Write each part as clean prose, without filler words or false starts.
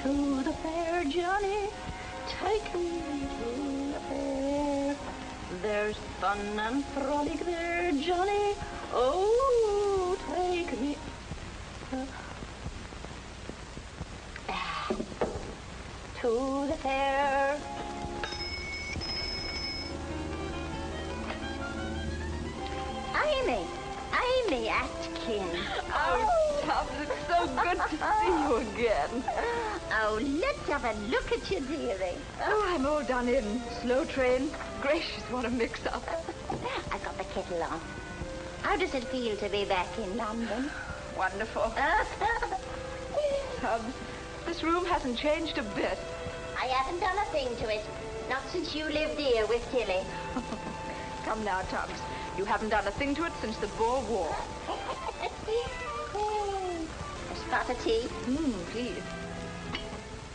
to the fair, Johnny. Take me to the fair. There's fun and frolic there, Johnny. Oh, take me. To the fair. Amy Atkins. Oh, Tubbs, it's so good to see you again. Oh, let's have a look at you, dearie. Oh, I'm all done in. Slow train. Gracious, what a mix-up. I've got the kettle on. How does it feel to be back in London? Wonderful. Tubbs, this room hasn't changed a bit. I haven't done a thing to it. Not since you lived here with Tillie. Come now, Tubbs. You haven't done a thing to it since the Boer War. A spot of tea? Please.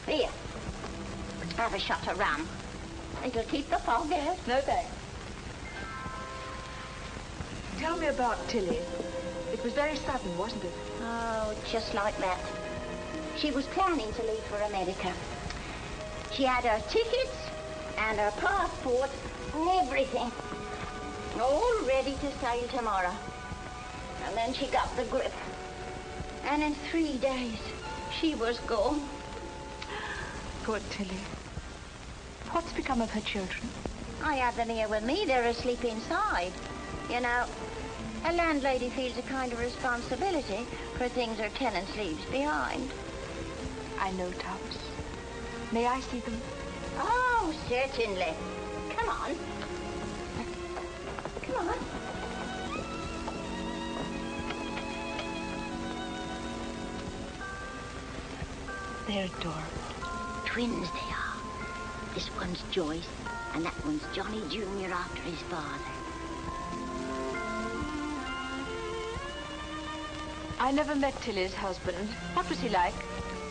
Here. Have a shot of rum. It'll keep the fog out. No thanks. Tell me about Tillie. It was very sudden, wasn't it? Oh, just like that. She was planning to leave for America. She had her tickets and her passport and everything. All ready to sail tomorrow. And then she got the grip. And in 3 days, she was gone. Poor Tillie. What's become of her children? I have them here with me. They're asleep inside. You know, a landlady feels a kind of responsibility for things her tenants leaves behind. I know, Tubbs. May I see them? Oh, certainly. Come on. Come on. They're adorable. Twins they are. This one's Joyce, and that one's Johnny Jr. after his father. I never met Tillie's husband. What was he like?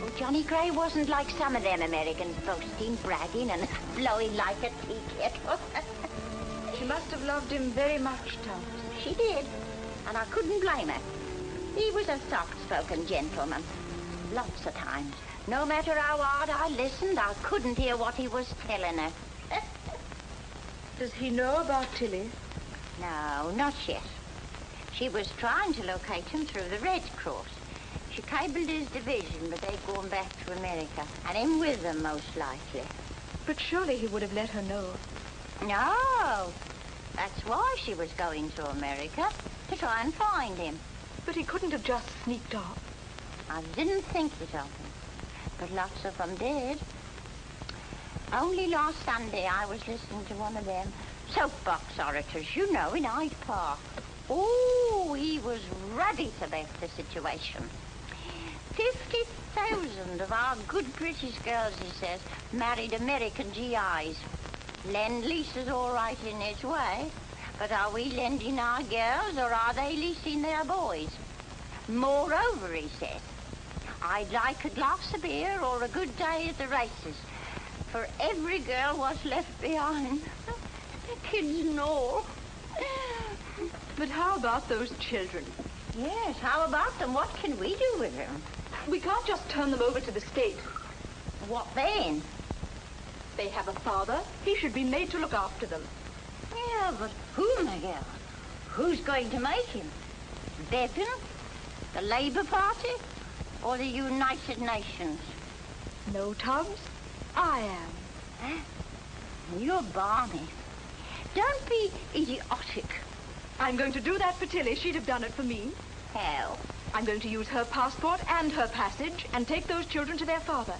Well, Johnny Gray wasn't like some of them Americans, boasting, bragging, and blowing like a tea kettle. She must have loved him very much, Tubbs. She did, and I couldn't blame her. He was a soft-spoken gentleman. Lots of times, no matter how hard I listened, I couldn't hear what he was telling her. Does he know about Tillie? No, not yet. She was trying to locate him through the Red Cross. She cabled his division, but they've gone back to America, and him with them, most likely. But surely he would have let her know. No, that's why she was going to America, to try and find him. But he couldn't have just sneaked off. I didn't think it of him, but lots of them did. Only last Sunday I was listening to one of them soapbox orators, you know, in Hyde Park. Oh, he was ready to bet the situation. 50,000 of our good British girls, he says, married American GIs. Lend-lease is all right in its way, but are we lending our girls or are they leasing their boys? Moreover, he said, I'd like a glass of beer or a good day at the races for every girl was left behind. Kids and all. But how about those children? Yes, how about them? What can we do with them? We can't just turn them over to the state. What then? They have a father. He should be made to look after them. Yeah, but who, my girl? Who's going to make him? Bevan? The Labour Party? Or the United Nations? No, Tubbs. I am. Huh? You're balmy. Don't be idiotic. I'm going to do that for Tillie. She'd have done it for me. How? I'm going to use her passport and her passage and take those children to their father.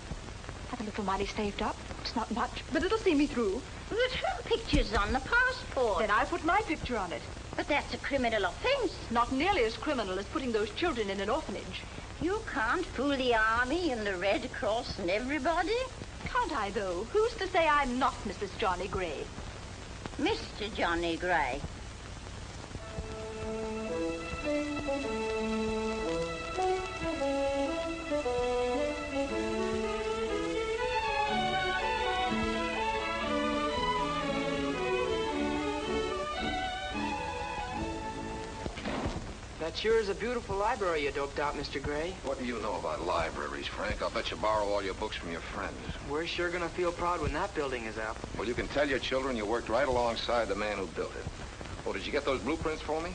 Have a little money saved up. It's not much, but it'll see me through. But her picture's on the passport. Then I put my picture on it. But that's a criminal offence. Not nearly as criminal as putting those children in an orphanage. You can't fool the Army and the Red Cross and everybody. Can't I, though? Who's to say I'm not Mrs. Johnny Gray? Mr. Johnny Gray. That sure is a beautiful library you doped out, Mr. Gray. What do you know about libraries, Frank? I'll bet you borrow all your books from your friends. We're sure gonna feel proud when that building is up. Well, you can tell your children you worked right alongside the man who built it. Oh, did you get those blueprints for me?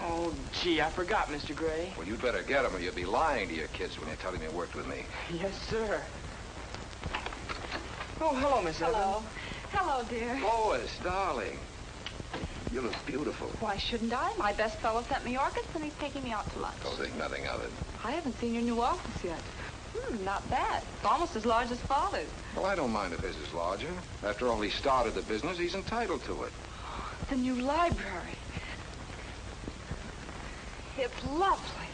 Oh, gee, I forgot, Mr. Gray. Well, you'd better get them or you'll be lying to your kids when you tell them you worked with me. Yes, sir. Oh, hello, Miss Evans. Hello. Hello, dear. Lois, darling. You look beautiful. Why shouldn't I? My best fellow sent me orchids, and he's taking me out to lunch. Don't think nothing of it. I haven't seen your new office yet. Not bad. It's almost as large as Father's. Well, I don't mind if his is larger. After all, he started the business. He's entitled to it. The new library. It's lovely.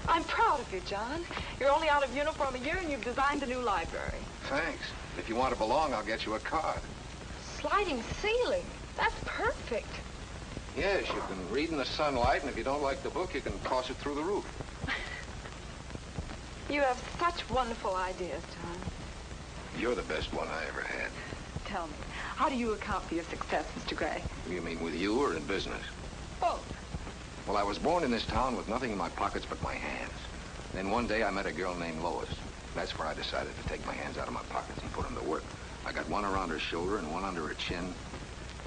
I'm proud of you, John. You're only out of uniform a year, and you've designed a new library. Thanks. If you want to belong, I'll get you a card. Sliding ceiling. That's perfect. Yes, you can read in the sunlight, and if you don't like the book, you can toss it through the roof. You have such wonderful ideas, John. You're the best one I ever had. Tell me, how do you account for your success, Mr. Gray? You mean with you or in business? Both. Well, I was born in this town with nothing in my pockets but my hands. Then one day I met a girl named Lois. That's where I decided to take my hands out of my pockets and put them to work. I got one around her shoulder and one under her chin.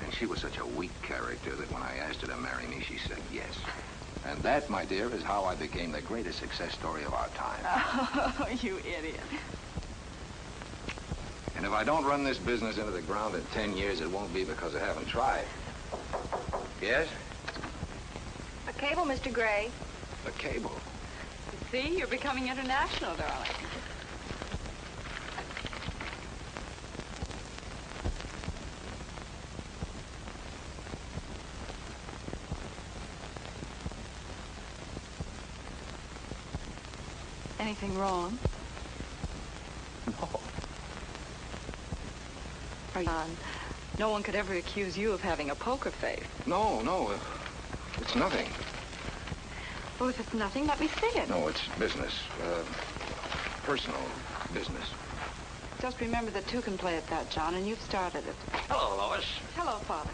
And she was such a weak character that when I asked her to marry me, she said yes. And that, my dear, is how I became the greatest success story of our time. Oh, you idiot. And if I don't run this business into the ground in 10 years, it won't be because I haven't tried. Yes? A cable, Mr. Gray. A cable. You see, you're becoming international, darling. Anything wrong? No. No one could ever accuse you of having a poker face. No. It's nothing. Well, if it's nothing, let me see it. No, it's business. Personal business. Just remember that two can play at that, John, and you've started it. Hello, Lois. Hello, Father.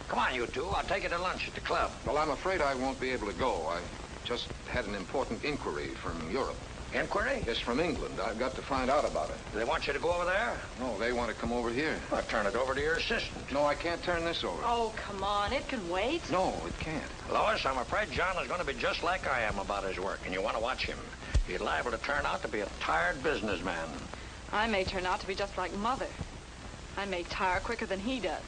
Come on, you two. I'll take you to lunch at the club. Well, I'm afraid I won't be able to go. I just had an important inquiry from Europe. Inquiry? Yes, from England. I've got to find out about it. Do they want you to go over there? No, they want to come over here. Well, turn it over to your assistant. No, I can't turn this over. Oh, come on. It can wait. No, it can't. Lois, I'm afraid John is going to be just like I am about his work, and you want to watch him. He's liable to turn out to be a tired businessman. I may turn out to be just like Mother. I may tire quicker than he does.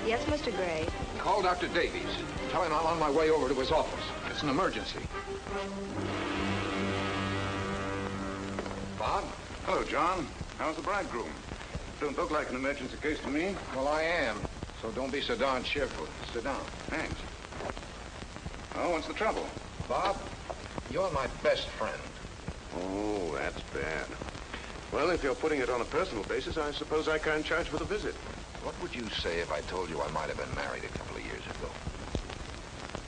Yes, Mr. Gray. Call Dr. Davies. Tell him I'm on my way over to his office. It's an emergency. Bob? Hello, John. How's the bridegroom? Don't look like an emergency case to me. Well, I am. So don't be so darn cheerful. Sit down. Thanks. Oh, what's the trouble? Bob, you're my best friend. Oh, that's bad. Well, if you're putting it on a personal basis, I suppose I can't charge for the visit. What would you say if I told you I might have been married a couple of years ago?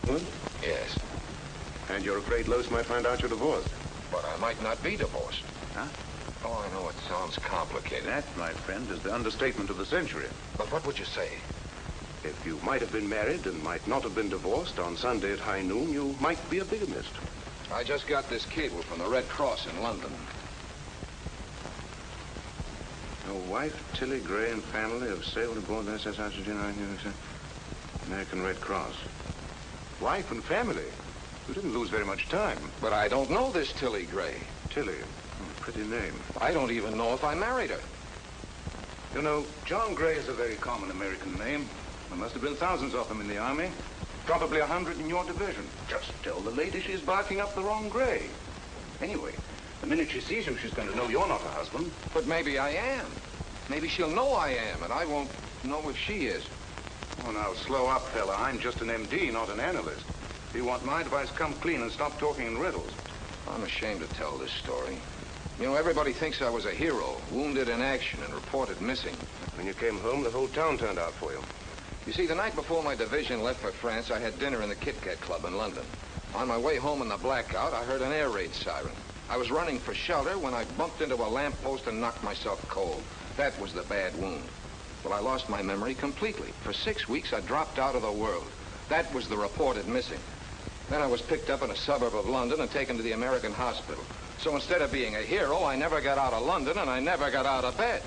What? Yes. And you're afraid Lois might find out you're divorced? But I might not be divorced. Huh? Oh, I know it sounds complicated. That, my friend, is the understatement of the century. But what would you say? If you might have been married and might not have been divorced on Sunday at high noon, you might be a bigamist. I just got this cable from the Red Cross in London. Your wife, Tillie Gray, and family have sailed aboard the SS Argentina, American Red Cross. Wife and family? You didn't lose very much time. But I don't know this Tillie Gray. Tillie. Pretty name. I don't even know if I married her. You know, John Gray is a very common American name. There must have been thousands of them in the Army. Probably 100 in your division. Just tell the lady she's barking up the wrong Gray. Anyway, the minute she sees you, she's going to know you're not her husband. But maybe I am. Maybe she'll know I am, and I won't know if she is. Oh, now, slow up, fella. I'm just an MD, not an analyst. If you want my advice, come clean and stop talking in riddles. I'm ashamed to tell this story. You know, everybody thinks I was a hero, wounded in action and reported missing. When you came home, the whole town turned out for you. You see, the night before my division left for France, I had dinner in the Kit Kat Club in London. On my way home in the blackout, I heard an air raid siren. I was running for shelter when I bumped into a lamppost and knocked myself cold. That was the bad wound. Well, I lost my memory completely. For 6 weeks, I dropped out of the world. That was the reported missing. Then I was picked up in a suburb of London and taken to the American hospital. So instead of being a hero, I never got out of London and I never got out of bed.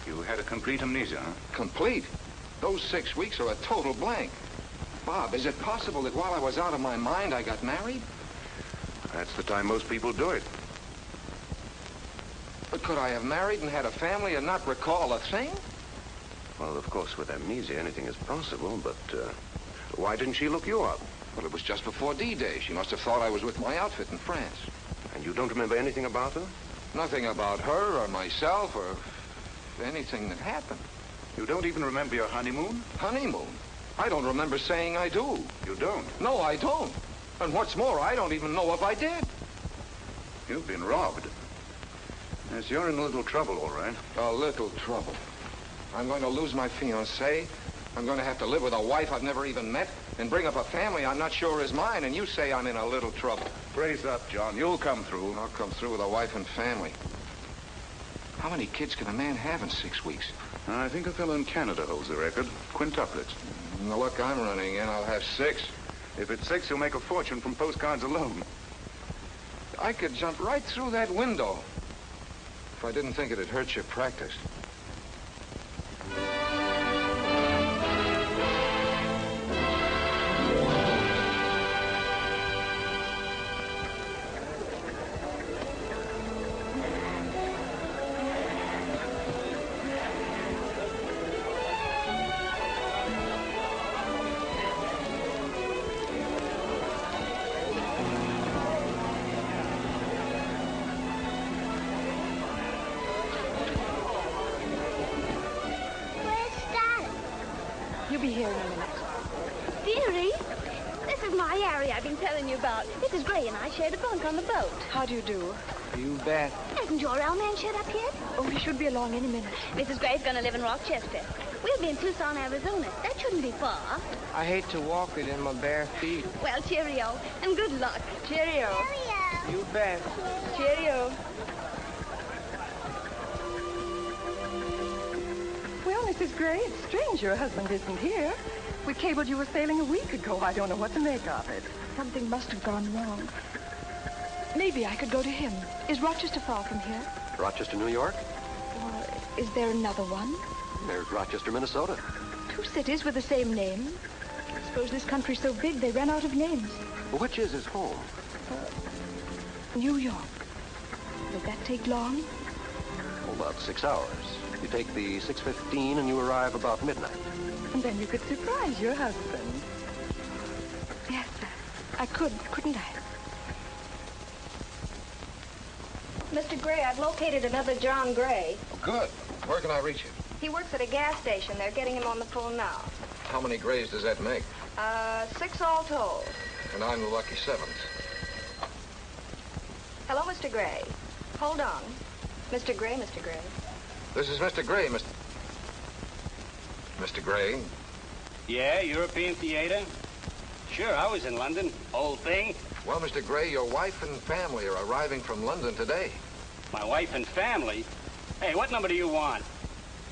You had a complete amnesia, huh? Complete? Those 6 weeks are a total blank. Bob, is it possible that while I was out of my mind, I got married? That's the time most people do it. But could I have married and had a family and not recall a thing? Well, of course, with amnesia, anything is possible, but why didn't she look you up? Well, it was just before D-Day. She must have thought I was with my outfit in France. And you don't remember anything about her? Nothing about her or myself or anything that happened. You don't even remember your honeymoon? Honeymoon? I don't remember saying I do. You don't? No, I don't. And what's more, I don't even know if I did. You've been robbed. Yes, you're in a little trouble, all right. A little trouble. I'm going to lose my fiancée. I'm going to have to live with a wife I've never even met and bring up a family I'm not sure is mine, and you say I'm in a little trouble. Brace up, John. You'll come through. I'll come through with a wife and family. How many kids can a man have in 6 weeks? I think a fellow in Canada holds the record. Quintuplets. In the luck I'm running in, I'll have 6. If it's 6, you'll make a fortune from postcards alone. I could jump right through that window if I didn't think it'd hurt your practice. Mrs. Gray and I shared a bunk on the boat. How do you do? You bet. Hasn't your old man showed up yet? Oh, he should be along any minute. Mrs. Gray's going to live in Rochester. We'll be in Tucson, Arizona. That shouldn't be far. I hate to walk it in my bare feet. Well, cheerio, and good luck. Cheerio. Cheerio. You bet. Cheerio. Well, Mrs. Gray, it's strange your husband isn't here. We cabled you were sailing a week ago. I don't know what to make of it. Something must have gone wrong. Maybe I could go to him. Is Rochester far from here? Rochester, New York? Or is there another one? There's Rochester, Minnesota. 2 cities with the same name. I suppose this country's so big they ran out of names. Which is his home? New York. Will that take long? Oh, about 6 hours. You take the 6:15 and you arrive about midnight. And then you could surprise your husband. Yes, I could, couldn't I? Mr. Gray, I've located another John Gray. Oh, good. Where can I reach you? He works at a gas station. They're getting him on the phone now. How many grays does that make? 6 all told. And I'm the lucky 7th. Hello, Mr. Gray. Hold on. Mr. Gray, Mr. Gray. This is Mr. Gray, Mr. Gray. Yeah, European theater? Sure, I was in London. Old thing. Well, Mr. Gray, your wife and family are arriving from London today. My wife and family? Hey, what number do you want?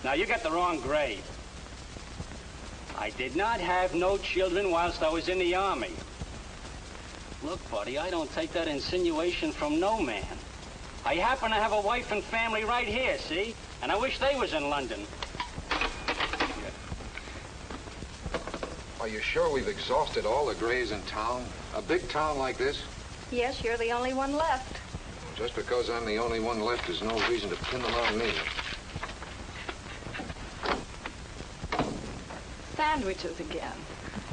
Now, you got the wrong Gray. I did not have no children whilst I was in the Army. Look, buddy, I don't take that insinuation from no man. I happen to have a wife and family right here, see? And I wish they was in London. Are you sure we've exhausted all the grays in town? A big town like this? Yes, you're the only one left. Just because I'm the only one left is no reason to pin them on me. Sandwiches again.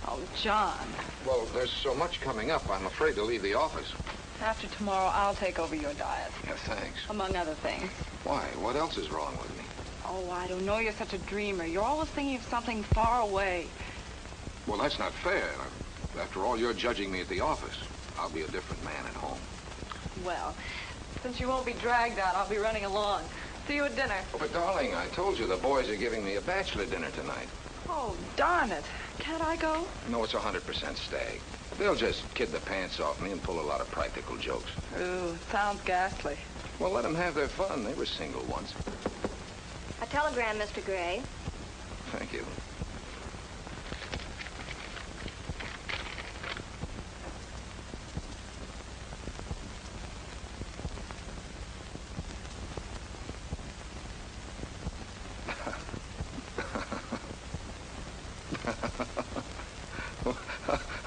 Oh, John. Well, there's so much coming up, I'm afraid to leave the office. After tomorrow, I'll take over your diet. Yeah, thanks. Among other things. Why? What else is wrong with me? Oh, I don't know. You're such a dreamer. You're always thinking of something far away. Well, that's not fair. After all, you're judging me at the office. I'll be a different man at home. Well, since you won't be dragged out, I'll be running along. See you at dinner. Oh, but, darling, I told you the boys are giving me a bachelor dinner tonight. Oh, darn it. Can't I go? No, it's 100% stag. They'll just kid the pants off me and pull a lot of practical jokes. Ooh, sounds ghastly. Well, let them have their fun. They were single once. A telegram, Mr. Gray. Thank you.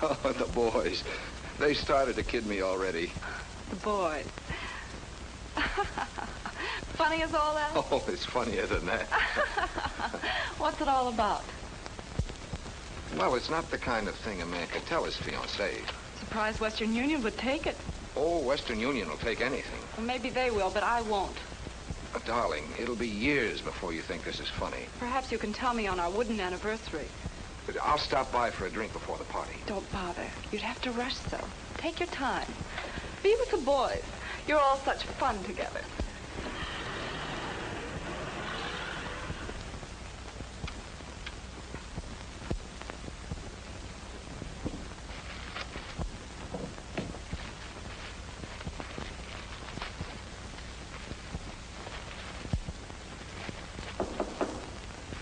Oh, the boys. They started to kid me already. The boys. Funny as all that? Oh, it's funnier than that. What's it all about? Well, it's not the kind of thing a man could tell his fiancée. Surprised Western Union would take it. Oh, Western Union will take anything. Well, maybe they will, but I won't. Darling, it'll be years before you think this is funny. Perhaps you can tell me on our wooden anniversary. I'll stop by for a drink before the party. Don't bother. You'd have to rush so. Take your time. Be with the boys. You're all such fun together.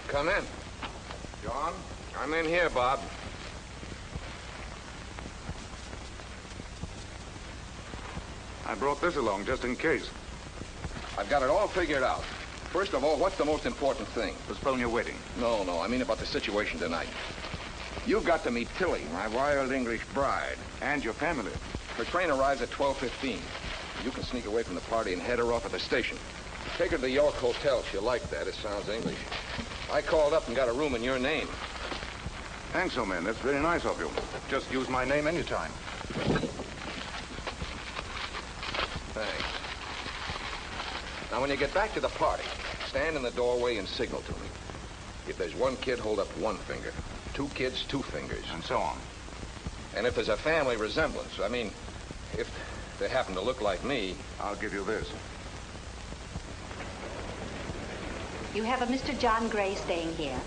Come in. John? I'm in here, Bob. I brought this along just in case. I've got it all figured out. First of all, what's the most important thing? Postpone your wedding. No, I mean about the situation tonight. You've got to meet Tillie, my wild English bride. And your family. Her train arrives at 12:15. You can sneak away from the party and head her off at the station. Take her to the York Hotel. She'll like that. It sounds English. I called up and got a room in your name. Thanks, old man. That's very nice of you. Just use my name anytime. Thanks. Now, when you get back to the party, stand in the doorway and signal to me. If there's one kid, hold up one finger. Two kids, two fingers. And so on. And if there's a family resemblance, I mean, if they happen to look like me... I'll give you this. You have a Mr. John Gray staying here.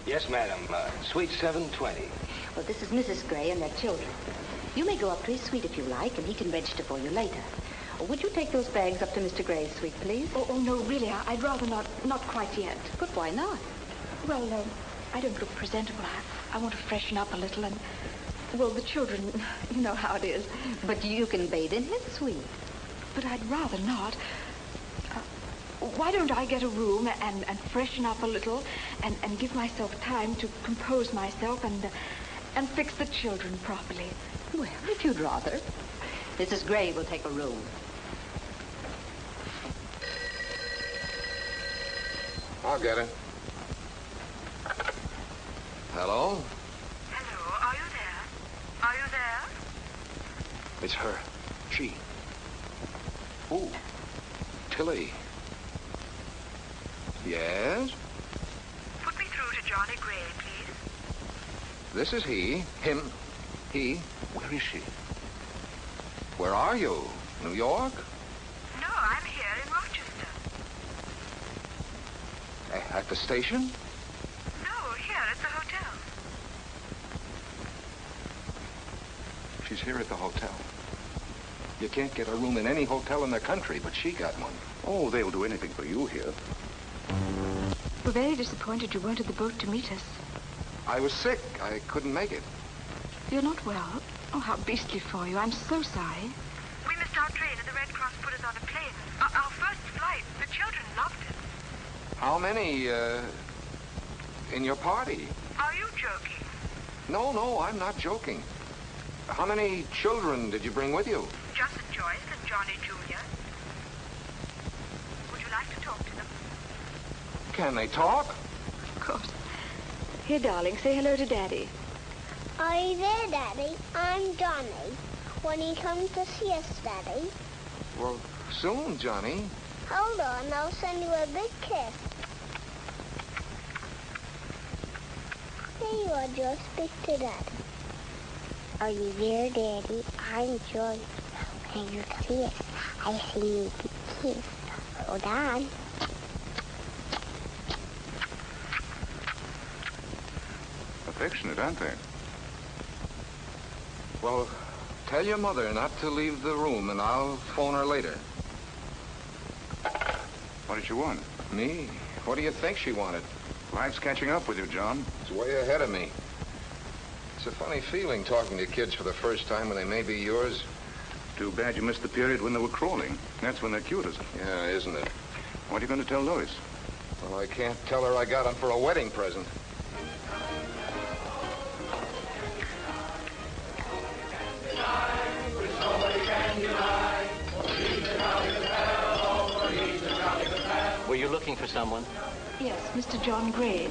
Yes, madam. Suite 720. Well, this is Mrs. Gray and their children. You may go up to his suite if you like, and he can register for you later. Or would you take those bags up to Mr. Gray's suite, please? Oh, no, really, I'd rather not quite yet. But why not? Well, I don't look presentable. I want to freshen up a little and, well, the children, you know how it is. But you can bathe in his suite. But I'd rather not. Why don't I get a room and freshen up a little and give myself time to compose myself and fix the children properly? Well, if you'd rather. Mrs. Gray will take a room. I'll get it. Hello? Hello, are you there? Are you there? It's her. She. Who? Tillie. Yes? Put me through to Johnny Gray, please. This is he. Him. He. Where is she? Where are you? New York? No, I'm here in Rochester. At the station? No, here at the hotel. She's here at the hotel. You can't get a room in any hotel in the country, but she got one. Oh, they'll do anything for you here. We're very disappointed you weren't at the boat to meet us. I was sick. I couldn't make it. You're not well? Oh, how beastly for you. I'm so sorry. We missed our train and the Red Cross put us on a plane. Our first flight. The children loved it. How many, in your party? Are you joking? No, I'm not joking. How many children did you bring with you? Just Joyce and Johnny Jr. Would you like to talk to them? Can they talk? Of course. Here, darling, say hello to Daddy. Are you there, Daddy? I'm Johnny. When he comes to see us, Daddy. Well, soon, Johnny. Hold on, I'll send you a big kiss. Here you are, Joyce. Speak to Daddy. Are you there, Daddy? I'm Joyce. Can you see us? I see you kiss. Hold on. Affectionate, aren't they? Well, tell your mother not to leave the room, and I'll phone her later. What did she want? Me? What do you think she wanted? Life's catching up with you, John. It's way ahead of me. It's a funny feeling talking to kids for the first time when they may be yours. Too bad you missed the period when they were crawling. That's when they're cutest. Yeah, isn't it? What are you going to tell Lois? Well, I can't tell her I got them for a wedding present. Were you looking for someone? Yes, Mr. John Gray.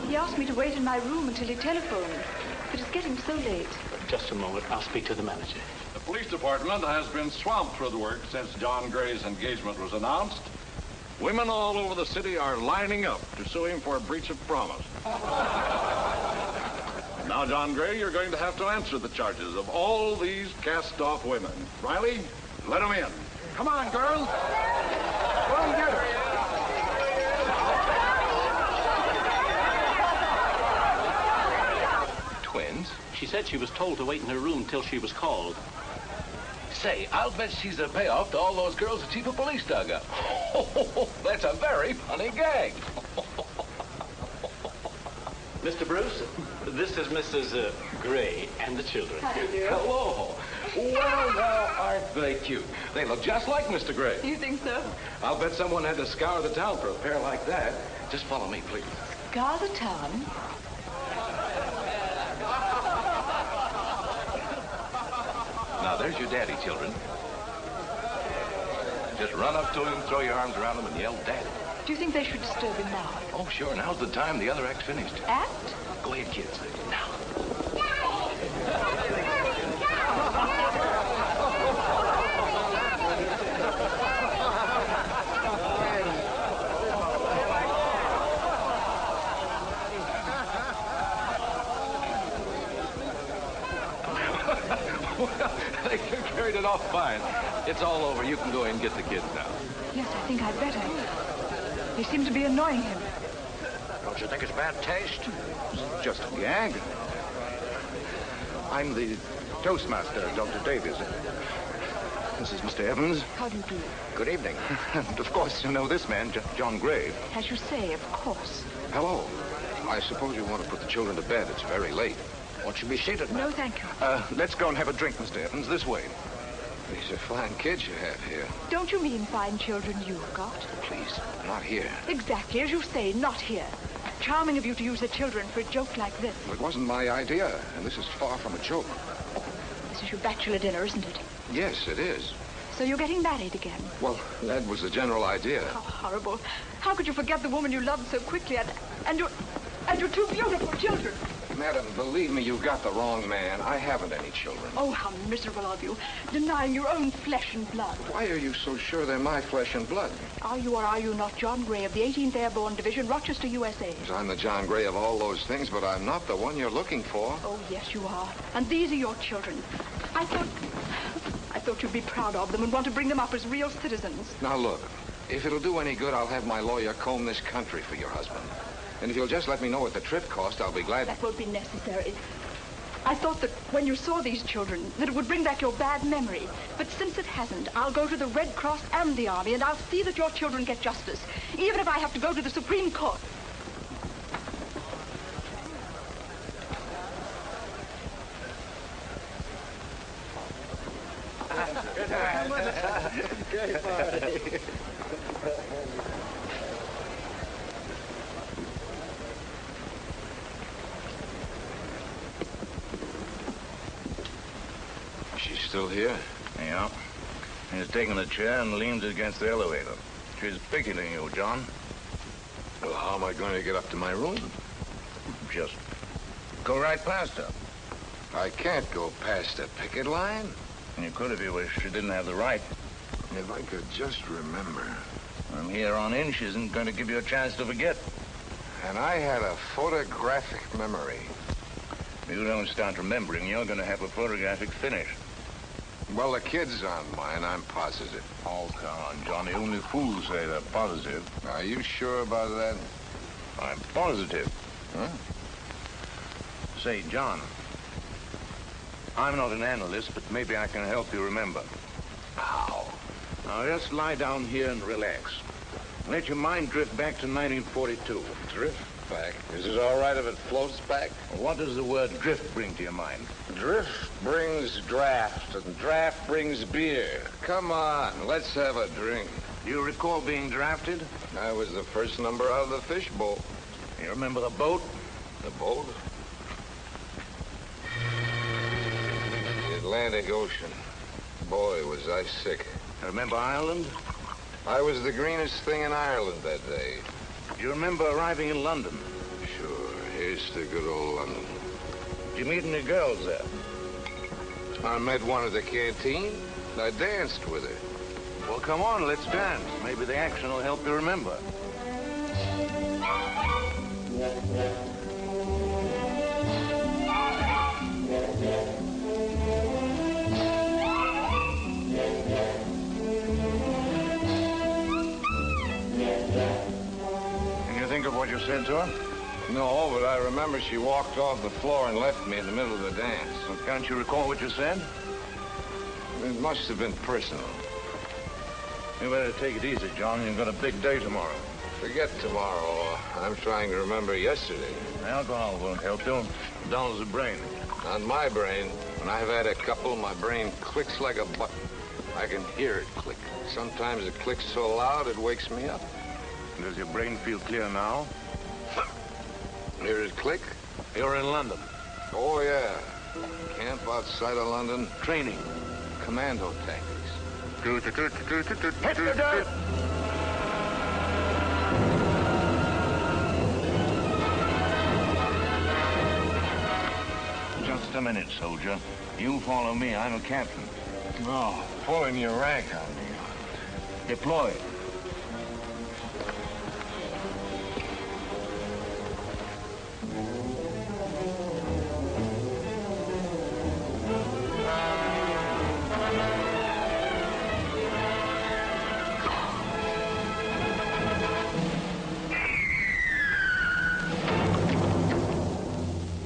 He asked me to wait in my room until he telephoned. But it's getting so late. Just a moment. I'll speak to the manager. The police department has been swamped with work since John Gray's engagement was announced. Women all over the city are lining up to sue him for a breach of promise. Now, John Gray, you're going to have to answer the charges of all these cast-off women. Riley, let them in. Come on, girls. Go and get her. Twins? She said she was told to wait in her room till she was called. Say, I'll bet she's a payoff to all those girls the chief of police dug up. That's a very funny gag. Mr. Bruce, this is Mrs. Gray and the children. How do you do? Hello. Well, now, aren't they cute? They look just like Mr. Gray. You think so? I'll bet someone had to scour the town for a pair like that. Just follow me, please. Scour the town? Now, there's your daddy, children. Just run up to him, throw your arms around him, and yell, Daddy. Do you think they should disturb him now? Oh, sure. Now's the time. The other act's finished. Act? Go ahead, kids. Now. Well, they carried it off fine. It's all over. You can go in and get the kids now. Yes, I think I'd better. They seem to be annoying him. Don't you think it's bad taste? It's just a gag. I'm the toastmaster, Dr. Davies. This is Mr. Evans. How do you do? Good evening. And of course, you know this man, John Gray. As you say, of course. Hello. I suppose you want to put the children to bed. It's very late. Won't you be seated, No, thank you. Let's go and have a drink, Mr. Evans, this way. These are fine kids you have here. Don't you mean fine children you've got? Please, not here. Exactly, as you say, not here. Charming of you to use the children for a joke like this. It wasn't my idea, and this is far from a joke. This is your bachelor dinner, isn't it? Yes, it is. So you're getting married again? Well, that was the general idea. How horrible. How could you forget the woman you loved so quickly and your two beautiful children? Madam, believe me, you've got the wrong man. I haven't any children. Oh, how miserable of you, denying your own flesh and blood. Why are you so sure they're my flesh and blood? Are you or are you not John Gray of the 18th Airborne Division, Rochester, USA? I'm the John Gray of all those things, but I'm not the one you're looking for. Oh, yes, you are. And these are your children. I thought you'd be proud of them and want to bring them up as real citizens. Now, look, if it'll do any good, I'll have my lawyer comb this country for your husband. And if you'll just let me know what the trip cost, I'll be glad. That won't be necessary. I thought that when you saw these children, that it would bring back your bad memory. But since it hasn't, I'll go to the Red Cross and the Army, and I'll see that your children get justice, even if I have to go to the Supreme Court. She's still here? Yeah. He's taking a chair and leans against the elevator. She's picketing you, John. Well, how am I going to get up to my room? Just go right past her. I can't go past the picket line. You could if you wish. She didn't have the right. If I could just remember. From here on in, she isn't going to give you a chance to forget. And I had a photographic memory. If you don't start remembering, you're going to have a photographic finish. Well, the kids aren't mine, I'm positive. Oh, come on, Johnny. Only fools say they're positive. Are you sure about that? I'm positive. Huh? Say, John, I'm not an analyst, but maybe I can help you remember. How? Now, just lie down here and relax. Let your mind drift back to 1942. Drift back? Is it all right if it floats back? What does the word drift bring to your mind? Drift brings draft, and draft brings beer. Come on, let's have a drink. Do you recall being drafted? I was the first number out of the fishbowl. You remember the boat? The boat? The Atlantic Ocean. Boy, was I sick. Remember Ireland? I was the greenest thing in Ireland that day. Do you remember arriving in London? Sure, here's to good old London. Did you meet any girls there? I met one at the canteen. I danced with her. Well, come on, let's dance. Maybe the action will help you remember. Can you think of what you said to her? No, but I remember she walked off the floor and left me in the middle of the dance. Well, can't you recall what you said? It must have been personal. You better take it easy, John. You've got a big day tomorrow. Forget tomorrow. I'm trying to remember yesterday. Alcohol won't help you. Dulls the brain. Not my brain. When I've had a couple, my brain clicks like a button. I can hear it click. Sometimes it clicks so loud it wakes me up. Does your brain feel clear now? Hear it click? You're in London. Oh, yeah. Camp outside of London. Training. Commando tactics. Hit the dirt! Just a minute, soldier. You follow me. I'm a captain. Oh, pulling your rank on me. Deploy.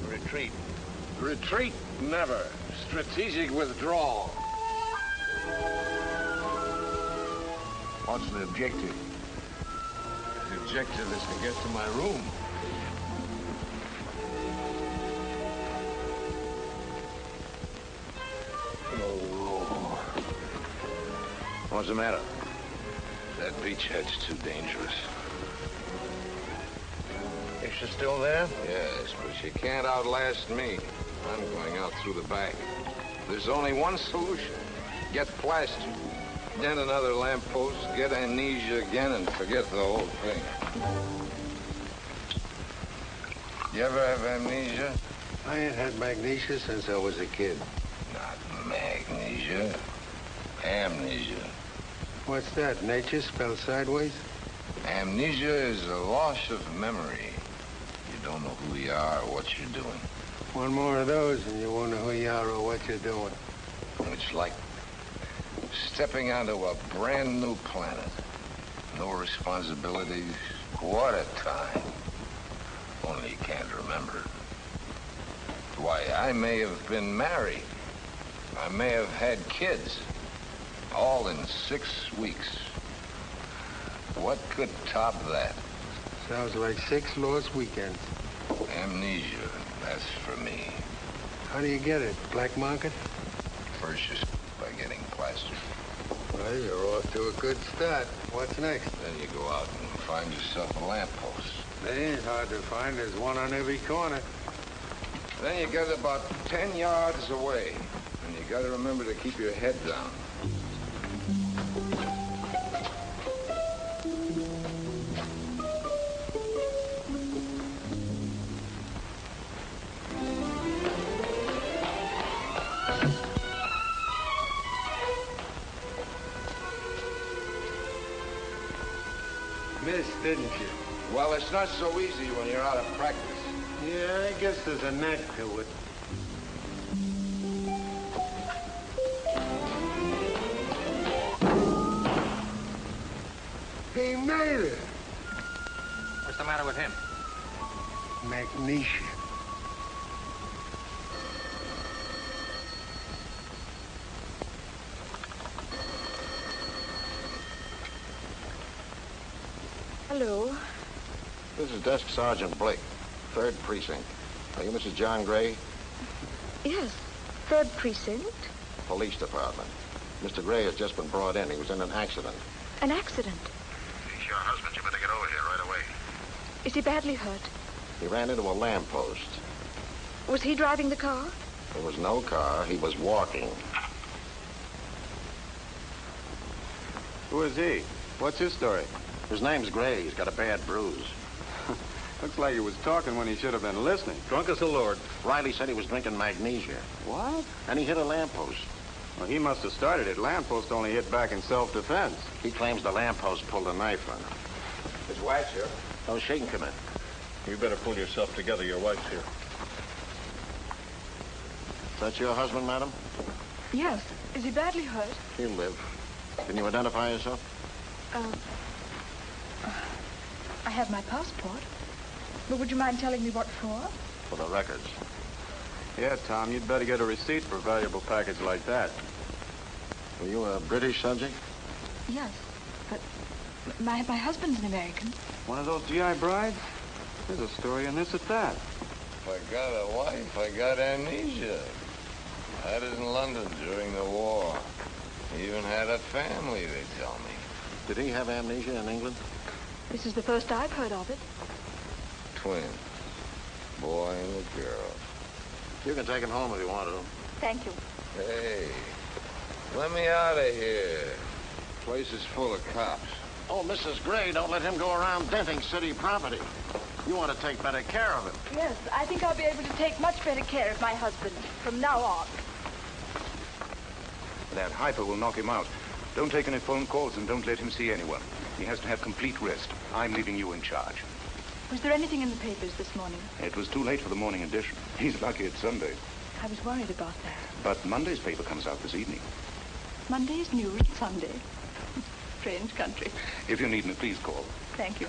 Retreat. Retreat? Never. Strategic withdrawal. What's the objective? The objective is to get to my room. Oh. What's the matter? That beachhead's too dangerous. Is she still there? Yes, but she can't outlast me. I'm going out through the back. There's only one solution. Get plastered. Then another lamppost, get amnesia again, and forget the whole thing. You ever have amnesia? I ain't had magnesia since I was a kid. Not magnesia. Amnesia. What's that, nature spelled sideways? Amnesia is a loss of memory. You don't know who you are or what you're doing. One more of those and you won't know who you are or what you're doing. It's like stepping onto a brand new planet. No responsibilities. What a time. Only you can't remember. Why, I may have been married. I may have had kids. All in 6 weeks. What could top that? Sounds like 6 lost weekends. Amnesia, that's for me. How do you get it? Black market? First, you start by getting plastered. Well, you're off to a good start. What's next? Then you go out and find yourself a lamppost. They ain't hard to find. There's one on every corner. Then you get about 10 yards away. And you got to remember to keep your head down. Missed, didn't you? Well, it's not so easy when you're out of practice. Yeah, I guess there's a knack to it. He made it. What's the matter with him? Magnesia. Hello. This is Desk Sergeant Blake, 3rd Precinct. Are you Mrs. John Gray? Yes, 3rd Precinct. Police Department. Mr. Gray has just been brought in. He was in an accident. An accident? He's your husband. You better get over here right away. Is he badly hurt? He ran into a lamppost. Was he driving the car? There was no car. He was walking. Who is he? What's his story? His name's Gray. He's got a bad bruise. Looks like he was talking when he should have been listening. Drunk as a lord. Riley said he was drinking magnesia. What? And he hit a lamppost. Well, he must have started it. Lamppost only hit back in self-defense. He claims the lamppost pulled a knife on him. His wife's here. Oh, she can come in. You better pull yourself together. Your wife's here. Is that your husband, madam? Yes. Is he badly hurt? He'll live. Can you identify yourself? I have my passport. But would you mind telling me what for? For the records. Yeah, Tom, you'd better get a receipt for a valuable package like that. Were you a British subject? Yes, but my husband's an American. One of those GI brides? There's a story in this at that. If I got a wife, I got amnesia. I had it in London during the war. He even had a family, they tell me. Did he have amnesia in England? This is the first I've heard of it. Twins. Boy and a girl. You can take him home if you want to. Thank you. Hey, let me out of here. The place is full of cops. Oh, Mrs. Gray, don't let him go around denting city property. You want to take better care of him. Yes, I think I'll be able to take much better care of my husband from now on. That hyper will knock him out. Don't take any phone calls and don't let him see anyone. He has to have complete rest. I'm leaving you in charge. Was there anything in the papers this morning? It was too late for the morning edition. He's lucky it's Sunday. I was worried about that. But Monday's paper comes out this evening. Monday's news, Sunday. Strange country. If you need me, please call. Thank you.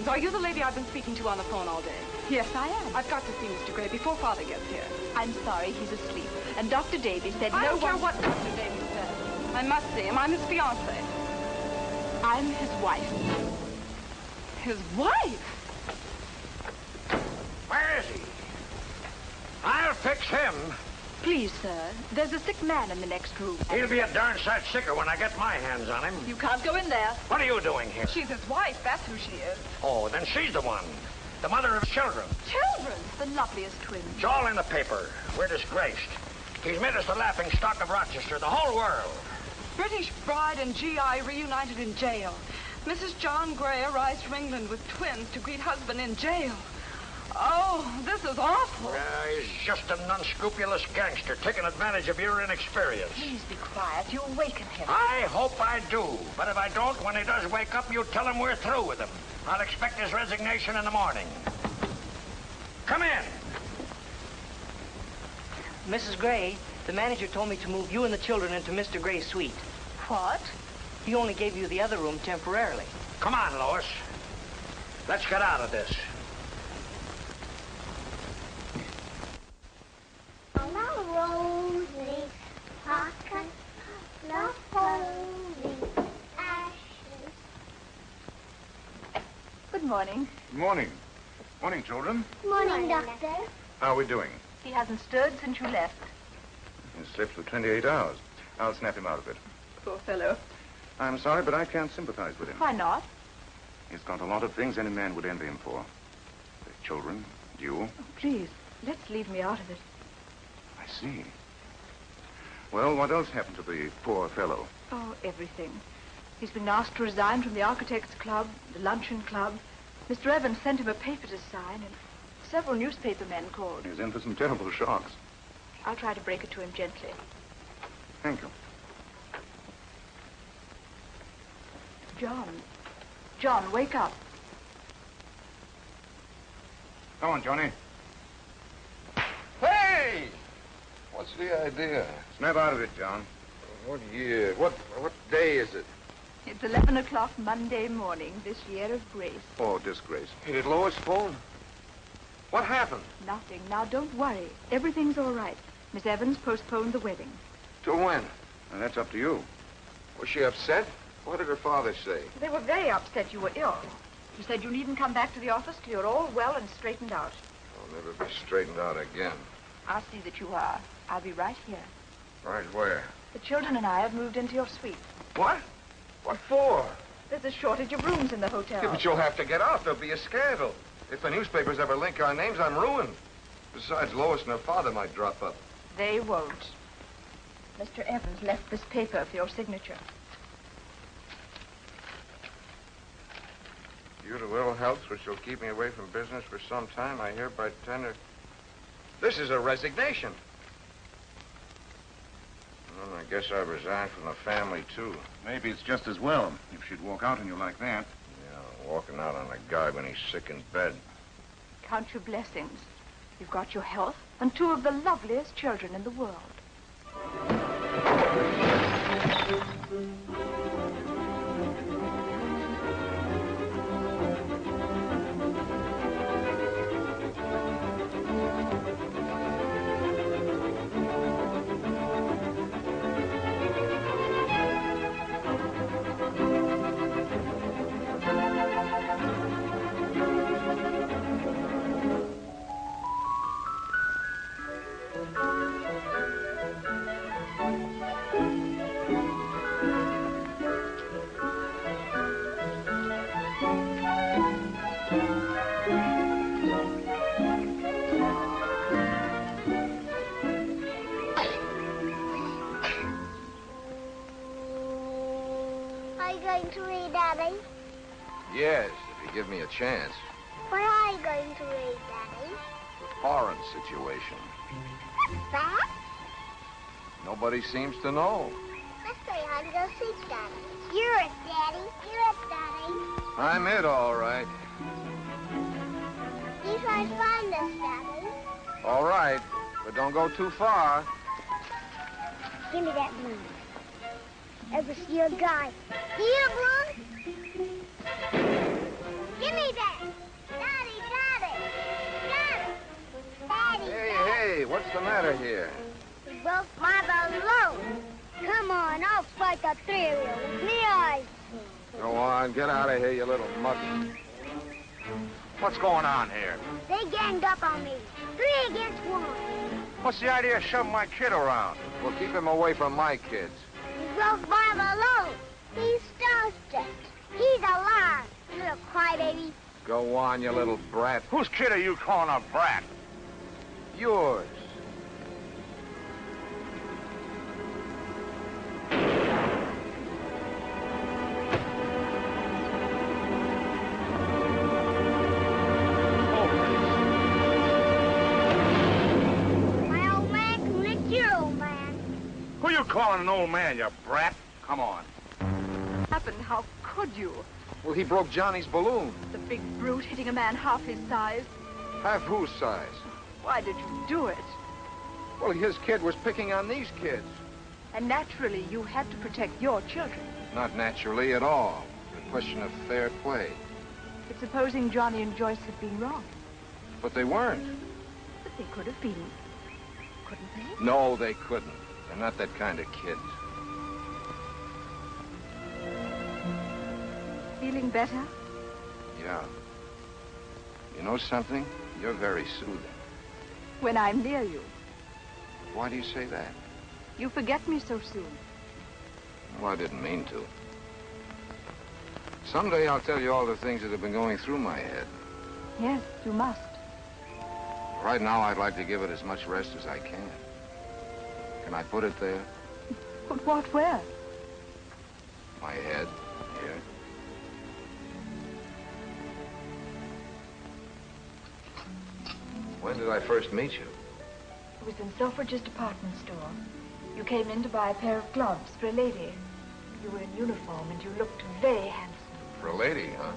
Are you the lady I've been speaking to on the phone all day? Yes, I am. I've got to see Mr. Gray before Father gets here. I'm sorry, he's asleep. And Dr. Davy said I don't care one... what Dr. Davy said. I must see him. I'm his fiancée. I'm his wife. His wife? Where is he? I'll fix him. Please, sir. There's a sick man in the next room. He'll be a darn sight sicker when I get my hands on him. You can't go in there. What are you doing here? She's his wife. That's who she is. Oh, then she's the one. The mother of children. Children? The loveliest twins. It's all in the paper. We're disgraced. He's made us the laughing stock of Rochester, the whole world. British bride and GI reunited in jail. Mrs. John Gray arrives from England with twins to greet husband in jail. Oh, this is awful. He's just an unscrupulous gangster taking advantage of your inexperience. Please be quiet. You'll waken him. I hope I do. But if I don't, when he does wake up, you tell him we're through with him. I'll expect his resignation in the morning. Come in. Mrs. Gray, the manager told me to move you and the children into Mr. Gray's suite. What? He only gave you the other room temporarily. Come on, Lois. Let's get out of this. Good morning. Good morning. Morning, children. Morning, Doctor. How are we doing? He hasn't stirred since you left. He slept for 28 hours. I'll snap him out of it. Poor fellow. I'm sorry, but I can't sympathize with him. Why not? He's got a lot of things any man would envy him for. The children, you. Oh, please, let's leave me out of it. I see. Well, what else happened to the poor fellow? Oh, everything. He's been asked to resign from the Architects Club, the Luncheon Club. Mr. Evans sent him a paper to sign, and several newspaper men called. He's in for some terrible shocks. I'll try to break it to him gently. Thank you. John, wake up. Come on, Johnny. Hey! What's the idea? Snap out of it, John. What year? What day is it? It's 11 o'clock Monday morning, this year of grace. Oh, disgrace. Hey, did Lois phone? What happened? Nothing. Now, don't worry. Everything's all right. Miss Evans postponed the wedding. Till when? Now, that's up to you. Was she upset? What did her father say? They were very upset you were ill. He said you needn't come back to the office till you're all well and straightened out. I'll never be straightened out again. I'll see that you are. I'll be right here. Right where? The children and I have moved into your suite. What? What for? There's a shortage of rooms in the hotel. Yeah, but you'll have to get out. There'll be a scandal. If the newspapers ever link our names, I'm ruined. Besides, Lois and her father might drop up. They won't. Mr. Evans left this paper for your signature. Due to ill health, which will keep me away from business for some time, I hereby tender... This is a resignation. Well, I guess I resign from the family, too. Maybe it's just as well if she'd walk out on you like that. Yeah, walking out on a guy when he's sick in bed. Count your blessings. You've got your health and two of the loveliest children in the world. Yes, if you give me a chance. What are you going to read, Daddy? The foreign situation. What's that? Nobody seems to know. Let's go out and go see Daddy. You're it, Daddy. You're it, Daddy. I'm it, all right. You try to find us, Daddy. All right, but don't go too far. Give me that balloon. Ever see a guy? See a balloon? Give me that! Daddy, Daddy! Daddy! Daddy, Hey, what's the matter here? We broke my balloon. Come on, I'll fight the three of you with me eyes. Go on, get out of here, you little mutt. What's going on here? They ganged up on me. 3 against 1. What's the idea of shoving my kid around? Well, keep him away from my kids. He broke my balloon. He stuffed it. He's alive, little crybaby. Go on, you little brat. Whose kid are you calling a brat? Yours. My old man can lick your old man. Who you calling an old man, you brat? Come on. Happened? How could you? Well, he broke Johnny's balloon. The big brute hitting a man half his size. Half whose size? Why did you do it? Well, his kid was picking on these kids. And naturally, you had to protect your children. Not naturally at all. A question of fair play. But supposing Johnny and Joyce had been wrong. But they weren't. But they could have been. Couldn't they? No, they couldn't. They're not that kind of kids. Feeling better? Yeah. You know something? You're very soothing. When I'm near you. Why do you say that? You forget me so soon. Well, I didn't mean to. Someday I'll tell you all the things that have been going through my head. Yes, you must. Right now, I'd like to give it as much rest as I can. Can I put it there? But what, where? My head, here. When did I first meet you? It was in Selfridge's department store. You came in to buy a pair of gloves for a lady. You were in uniform and you looked very handsome. For a lady, huh?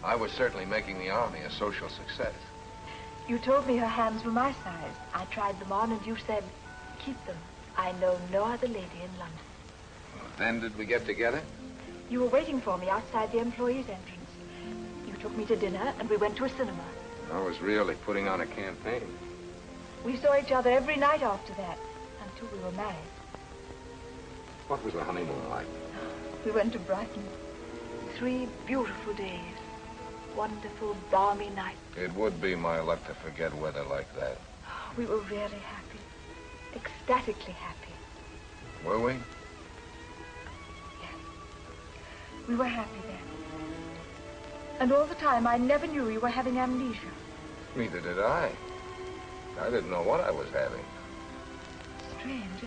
I was certainly making the Army a social success. You told me her hands were my size. I tried them on and you said, keep them. I know no other lady in London. Then did we get together? You were waiting for me outside the employees' entrance. You took me to dinner and we went to a cinema. I was really putting on a campaign. We saw each other every night after that, until we were married. What was the honeymoon like? We went to Brighton. 3 beautiful days. Wonderful, balmy nights. It would be my luck to forget weather like that. We were really happy. Ecstatically happy. Were we? Yes. We were happy then. And all the time, I never knew you were having amnesia. Neither did I. I didn't know what I was having. Strange.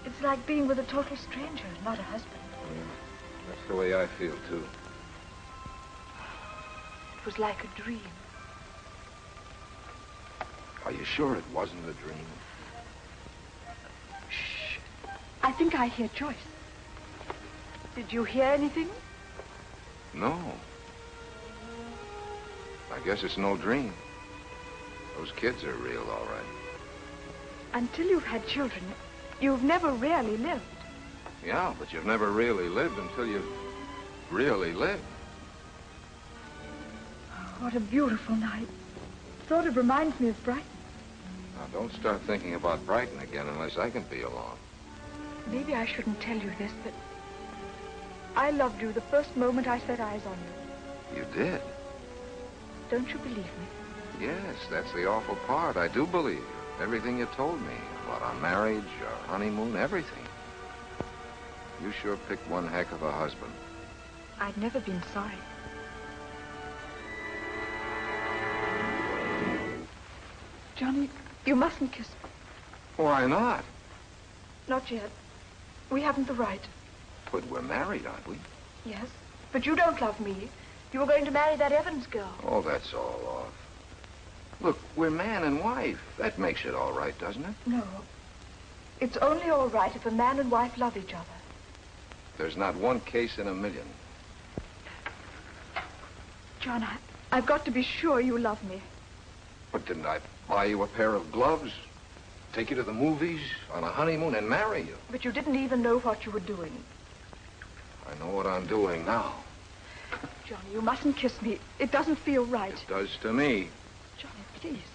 It's like being with a total stranger, not a husband. Yeah, that's the way I feel, too. It was like a dream. Are you sure it wasn't a dream? Shh. I think I hear Joyce. Did you hear anything? No. I guess it's no dream. Those kids are real, all right. Until you've had children, you've never really lived. Yeah, but you've never really lived until you've really lived. What a beautiful night. Sort of reminds me of Brighton. Now, don't start thinking about Brighton again unless I can be along. Maybe I shouldn't tell you this, but I loved you the first moment I set eyes on you. You did? Don't you believe me? Yes, that's the awful part. I do believe you. Everything you told me about our marriage, our honeymoon, everything. You sure picked one heck of a husband. I'd never been sorry. Johnny, you mustn't kiss me. Why not? Not yet. We haven't the right. But we're married, aren't we? Yes, but you don't love me. You were going to marry that Evans girl. Oh, that's all off. Look, we're man and wife. That makes it all right, doesn't it? No. It's only all right if a man and wife love each other. There's not one case in a million. John, I've got to be sure you love me. But didn't I buy you a pair of gloves, take you to the movies, on a honeymoon, and marry you? But you didn't even know what you were doing. I know what I'm doing now. Johnny, you mustn't kiss me. It doesn't feel right. It does to me. Johnny, please.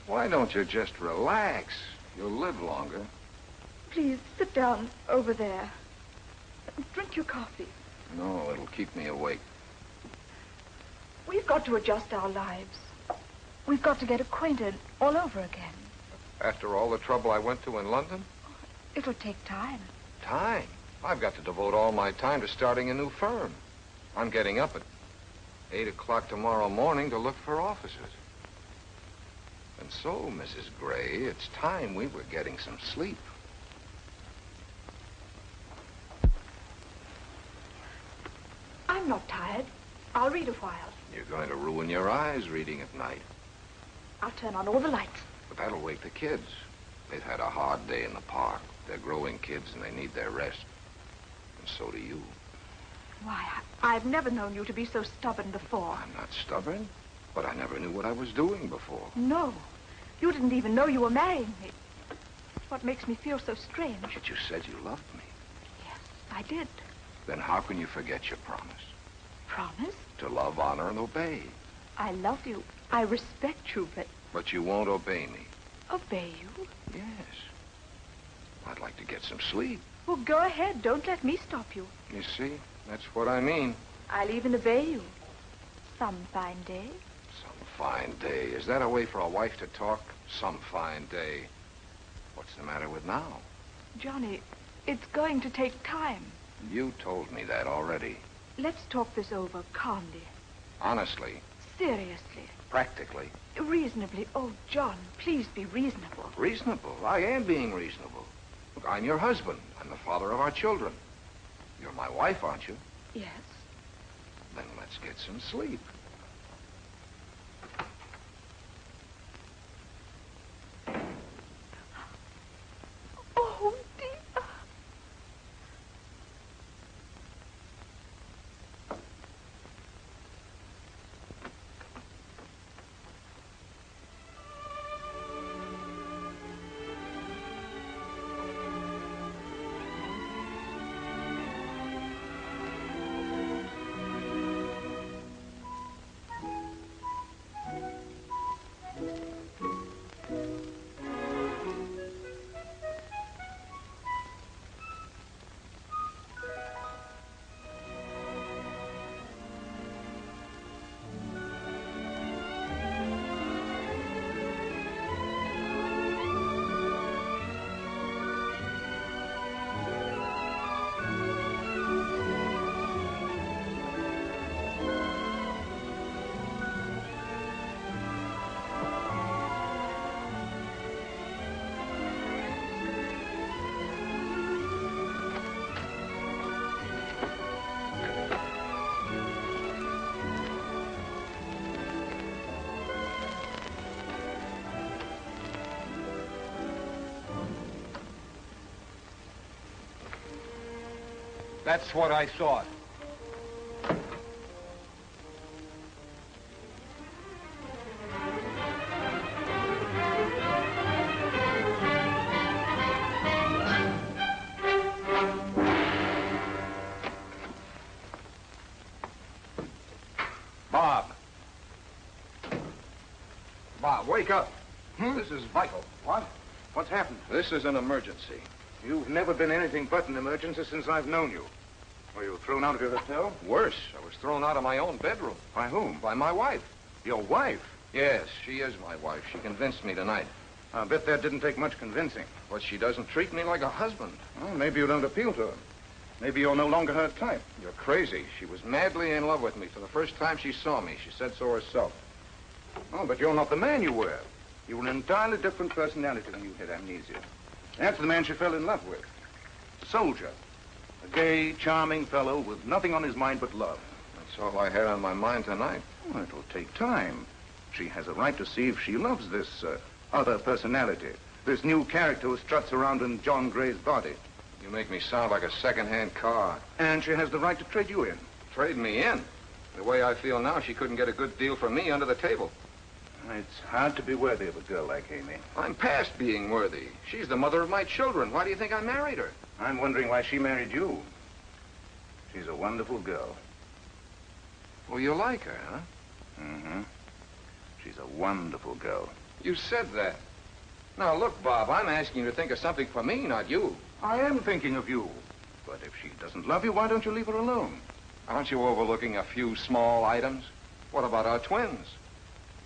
Why don't you just relax? You'll live longer. Please, sit down over there. Drink your coffee. No, it'll keep me awake. We've got to adjust our lives. We've got to get acquainted all over again. After all the trouble I went to in London? It'll take time. Time? I've got to devote all my time to starting a new firm. I'm getting up at 8 o'clock tomorrow morning to look for offices. And so, Mrs. Gray, it's time we were getting some sleep. I'm not tired. I'll read a while. You're going to ruin your eyes reading at night. I'll turn on all the lights. But that'll wake the kids. They've had a hard day in the park. They're growing kids and they need their rest. And so do you. Why, I've never known you to be so stubborn before. I'm not stubborn, but I never knew what I was doing before. No. You didn't even know you were marrying me. That's what makes me feel so strange. But you said you loved me. Yes, I did. Then how can you forget your promise? Promise? To love, honor, and obey. I love you. I respect you, but... But you won't obey me. Obey you? Yes. I'd like to get some sleep. Well, go ahead. Don't let me stop you. You see, that's what I mean. I'll even obey you. Some fine day. Some fine day. Is that a way for a wife to talk? Some fine day. What's the matter with now? Johnny, it's going to take time. You told me that already. Let's talk this over calmly. Honestly. Seriously. Practically. Reasonably. Oh, John, please be reasonable. Reasonable? I am being reasonable. Look, I'm your husband. I'm the father of our children. You're my wife, aren't you? Yes. Then let's get some sleep. That's what I thought. Bob, wake up. This is vital. What? What's happened? This is an emergency. You've never been anything but an emergency since I've known you. Were you thrown out of your hotel? Worse, I was thrown out of my own bedroom. By whom? By my wife. Your wife? Yes, she is my wife. She convinced me tonight. I bet that didn't take much convincing. But she doesn't treat me like a husband. Well, maybe you don't appeal to her. Maybe you're no longer her type. You're crazy. She was madly in love with me for the first time she saw me. She said so herself. Oh, but you're not the man you were. You were an entirely different personality when you had amnesia. That's the man she fell in love with. A soldier. A gay, charming fellow with nothing on his mind but love. That's all I had on my mind tonight. Well, it'll take time. She has a right to see if she loves this other personality. This new character who struts around in John Gray's body. You make me sound like a second-hand car. And she has the right to trade you in. Trade me in? The way I feel now, she couldn't get a good deal from me under the table. It's hard to be worthy of a girl like Amy. I'm past being worthy. She's the mother of my children. Why do you think I married her? I'm wondering why she married you. She's a wonderful girl. Well, you like her, huh? Mm-hmm. She's a wonderful girl. You said that. Now, look, Bob, I'm asking you to think of something for me, not you. I am thinking of you. But if she doesn't love you, why don't you leave her alone? Aren't you overlooking a few small items? What about our twins?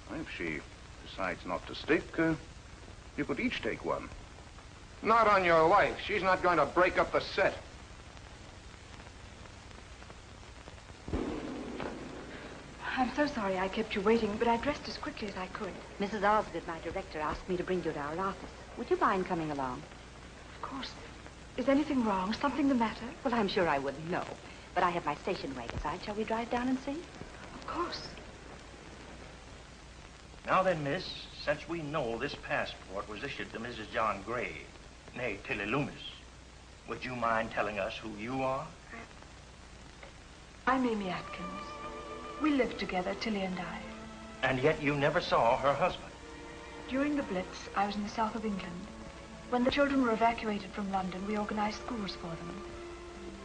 If she decides not to stick, you could each take one. Not on your life. She's not going to break up the set. I'm so sorry I kept you waiting, but I dressed as quickly as I could. Mrs. Osgood, my director, asked me to bring you to our office. Would you mind coming along? Of course. Is anything wrong? Something the matter? Well, I'm sure I wouldn't know. But I have my station wagon side. Shall we drive down and see? Of course. Now then, miss, since we know this passport was issued to Mrs. John Gray, nay, Tillie Loomis, would you mind telling us who you are? I'm Amy Atkins. We lived together, Tillie and I. And yet you never saw her husband. During the Blitz, I was in the south of England. When the children were evacuated from London, we organized schools for them.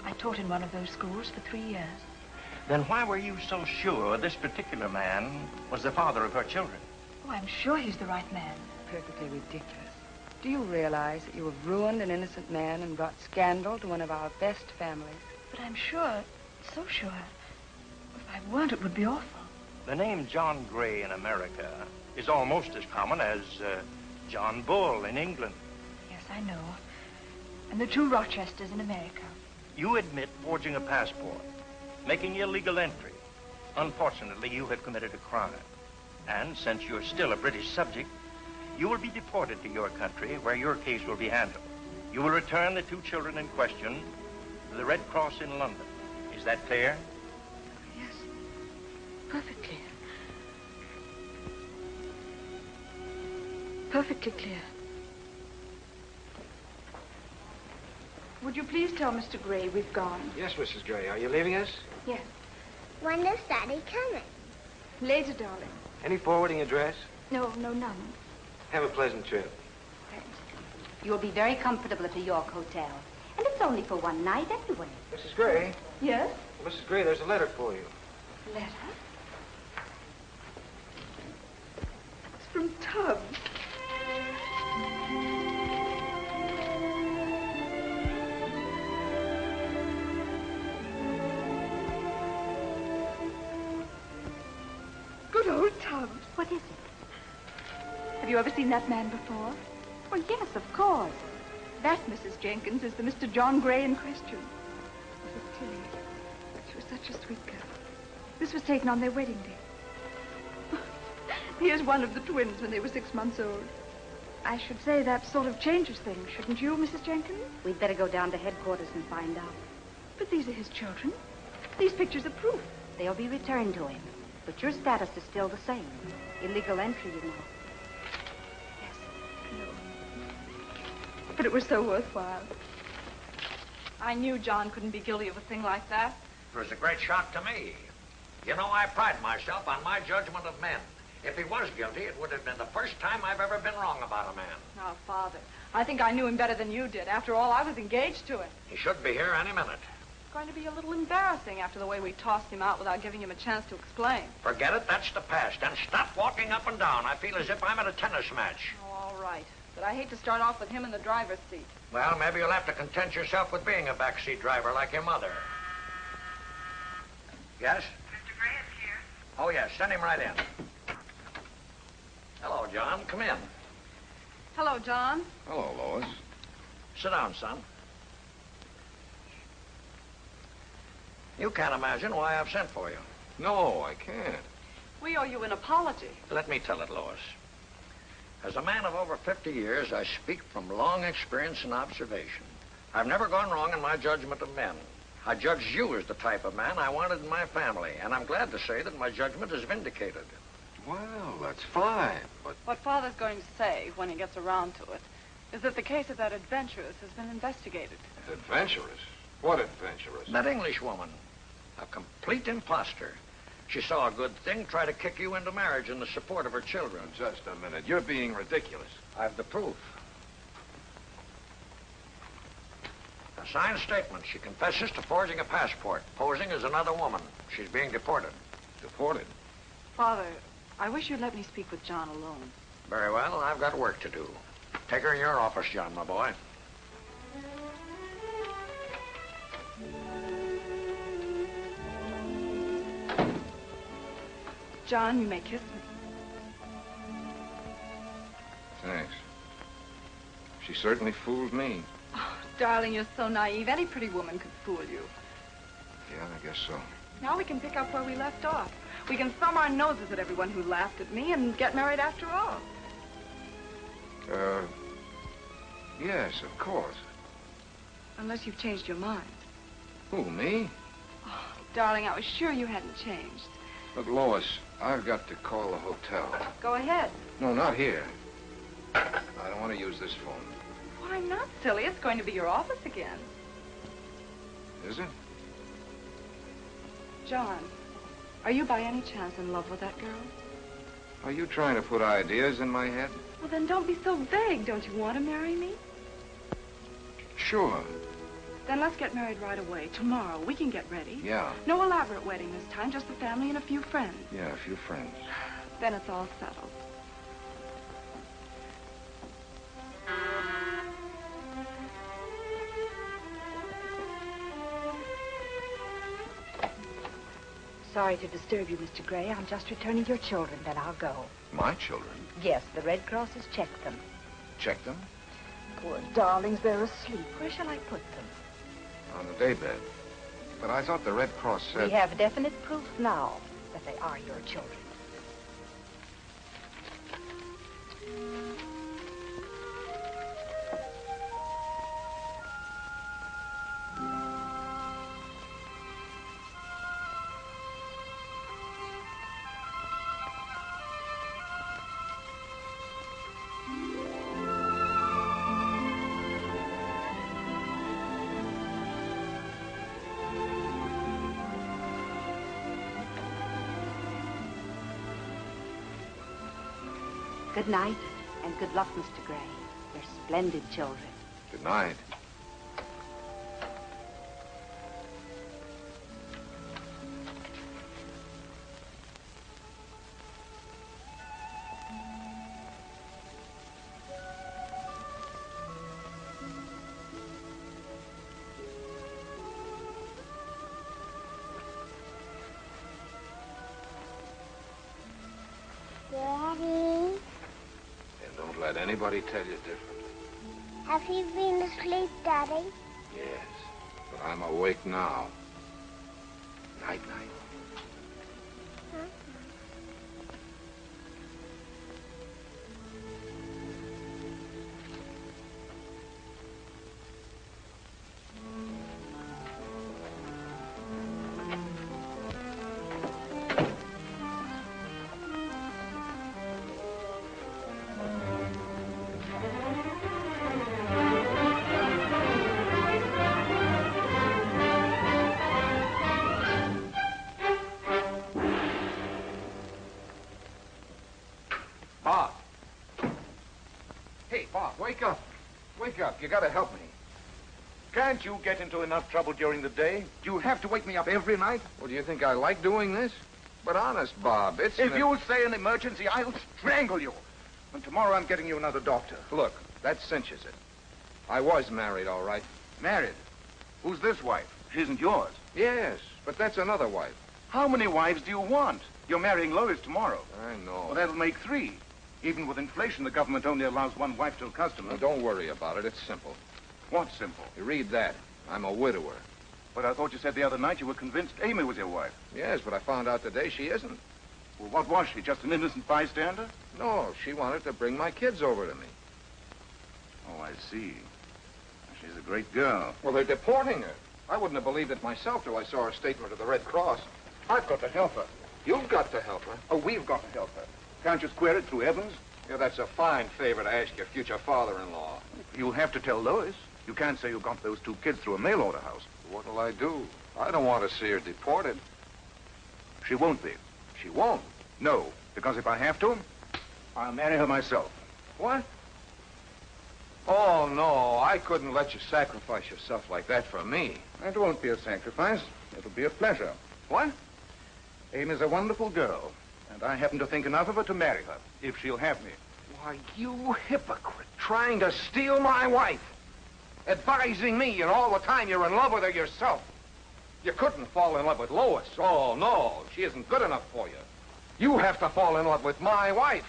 I taught in one of those schools for 3 years. Then why were you so sure this particular man was the father of her children? Oh, I'm sure he's the right man. Perfectly ridiculous. Do you realize that you have ruined an innocent man and brought scandal to one of our best families? But I'm sure, so sure. If I weren't, it would be awful. The name John Gray in America is almost as common as John Bull in England. Yes, I know. And the two Rochesters in America. You admit forging a passport, making illegal entry. Unfortunately, you have committed a crime. And since you're still a British subject, you will be deported to your country where your case will be handled. You will return the two children in question to the Red Cross in London. Is that clear? Yes, perfectly. Perfectly clear. Would you please tell Mr. Gray we've gone? Yes, Mrs. Gray. Are you leaving us? Yes. When does Daddy coming? Later, darling. Any forwarding address? No, none. Have a pleasant trip. You'll be very comfortable at the York Hotel. And it's only for one night anyway. Mrs. Gray? Yes? Mrs. Gray, there's a letter for you. Letter? It's from Tubbs. Good old Tubbs. What is it? Have you ever seen that man before? Well, yes, of course. That, Mrs. Jenkins, is the Mr. John Gray in question. Mrs. Tillie. She was such a sweet girl. This was taken on their wedding day. Here's one of the twins when they were 6 months old. I should say that sort of changes things, shouldn't you, Mrs. Jenkins? We'd better go down to headquarters and find out. But these are his children. These pictures are proof. They'll be returned to him. But your status is still the same. Illegal entry, you know. Yes, no. But it was so worthwhile. I knew John couldn't be guilty of a thing like that. It was a great shock to me. You know, I pride myself on my judgment of men. If he was guilty, it would have been the first time I've ever been wrong about a man. Oh, Father, I think I knew him better than you did. After all, I was engaged to him. He should be here any minute. It's going to be a little embarrassing after the way we tossed him out without giving him a chance to explain. Forget it, that's the past. And stop walking up and down. I feel as if I'm at a tennis match. Oh, all right. But I hate to start off with him in the driver's seat. Well, maybe you'll have to content yourself with being a backseat driver like your mother. Yes? Mr. Gray is here. Oh, yes. Send him right in. Hello, John. Come in. Hello, John. Hello, Lois. Sit down, son. You can't imagine why I've sent for you. No, I can't. We owe you an apology. Let me tell it, Lois. As a man of over 50 years, I speak from long experience and observation. I've never gone wrong in my judgment of men. I judged you as the type of man I wanted in my family, and I'm glad to say that my judgment is vindicated. Well, that's fine, but... What Father's going to say, when he gets around to it, is that the case of that adventuress has been investigated. Adventurous? What adventuress? That Englishwoman. A complete imposter. She saw a good thing, try to kick you into marriage in the support of her children. Just a minute. You're being ridiculous. I've the proof. A signed statement. She confesses to forging a passport, posing as another woman. She's being deported. Deported? Father, I wish you'd let me speak with John alone. Very well. I've got work to do. Take her in your office, John, my boy. John, you may kiss me. Thanks. She certainly fooled me. Oh, darling, you're so naive. Any pretty woman could fool you. Yeah, I guess so. Now we can pick up where we left off. We can thumb our noses at everyone who laughed at me and get married after all. Yes, of course. Unless you've changed your mind. Who, me? Oh, darling, I was sure you hadn't changed. Look, Lois, I've got to call the hotel. Go ahead. No, not here. I don't want to use this phone. Why not, silly? It's going to be your office again. Is it? John, are you by any chance in love with that girl? Are you trying to put ideas in my head? Well, then don't be so vague. Don't you want to marry me? Sure. Then let's get married right away. Tomorrow. We can get ready. Yeah. No elaborate wedding this time, just the family and a few friends. Yeah, a few friends. Then it's all settled. Sorry to disturb you, Mr. Gray. I'm just returning your children, then I'll go. My children? Yes, the Red Cross has checked them. Check them? Poor darlings, they're asleep. Where shall I put them? On the daybed. But I thought the Red Cross said... We have definite proof now that they are your children. Good night, and good luck, Mr. Gray. They're splendid children. Good night. Daddy, And don't let anybody tell you different. have you been asleep, Daddy? Yes, but I'm awake now. Night-night. Bob. Hey, Bob, wake up. Wake up. You gotta help me. Can't you get into enough trouble during the day? Do you have to wake me up every night? Well, do you think I like doing this? But honest, Bob, it's... If you say an emergency, I'll strangle you. And tomorrow I'm getting you another doctor. Look, that cinches it. I was married, all right. Married? Who's this wife? She isn't yours. Yes, but that's another wife. How many wives do you want? You're marrying Lois tomorrow. I know. Well, that'll make 3. Even with inflation, the government only allows 1 wife to a customer. Now, don't worry about it. It's simple. What's simple? You read that. I'm a widower. But I thought you said the other night you were convinced Amy was your wife. Yes, but I found out today she isn't. Well, what was she? Just an innocent bystander? No, she wanted to bring my kids over to me. Oh, I see. She's a great girl. Well, they're deporting her. I wouldn't have believed it myself till I saw her statement to the Red Cross. I've got to help her. You've got to help her. Oh, we've got to help her. Can't you square it through Evans? Yeah, that's a fine favor to ask your future father-in-law. You'll have to tell Lois. You can't say you got those 2 kids through a mail-order house. What'll I do? I don't want to see her deported. She won't be. She won't? No, because if I have to, I'll marry her myself. What? Oh, no, I couldn't let you sacrifice yourself like that for me. It won't be a sacrifice. It'll be a pleasure. What? Amy's a wonderful girl, and I happen to think enough of her to marry her, if she'll have me. Why, you hypocrite, trying to steal my wife. Advising me, and all the time you're in love with her yourself. You couldn't fall in love with Lois. Oh, no, she isn't good enough for you. You have to fall in love with my wife,